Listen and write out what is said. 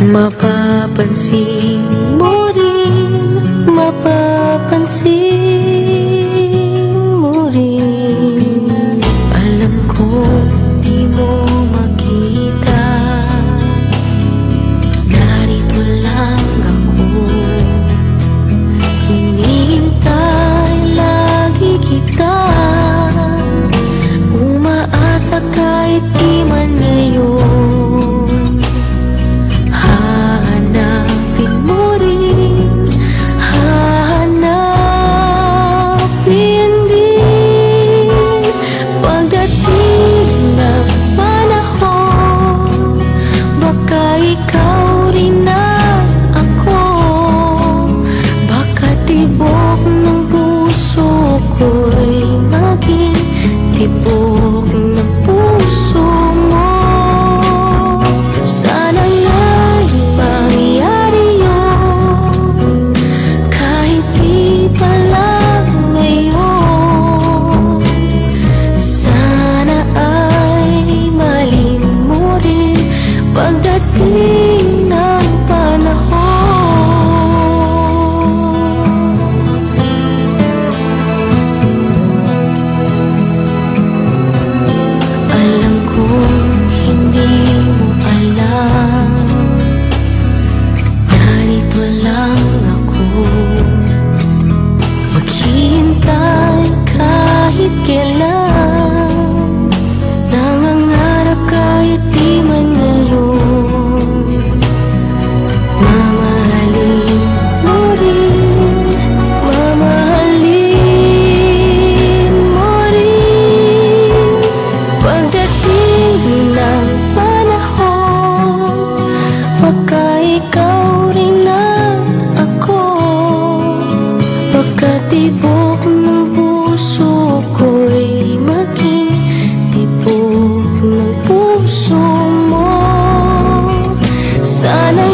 Mapapansin mo rin, mapapansin mo rin. Alam ko di mo makita, narito lang ako. Hinihintay lagi kita, umaasa kahit di man ngayon. Ikaw rin na ako, baka tibok ng puso ko'y maging tibok ng puso mo. Sana nga'y mangyari yun, kahit di pa lang ngayon. Sana ay mahalin mo rin pagdating ng panahon. Alam kong hindi mo alam, narito lang ako, maghihintay kahit kailan, nangangarap kahit di man ngayon. Baka ikaw rin na ako, baka tibok ng puso ko'y maging tibok ng puso mo. Sana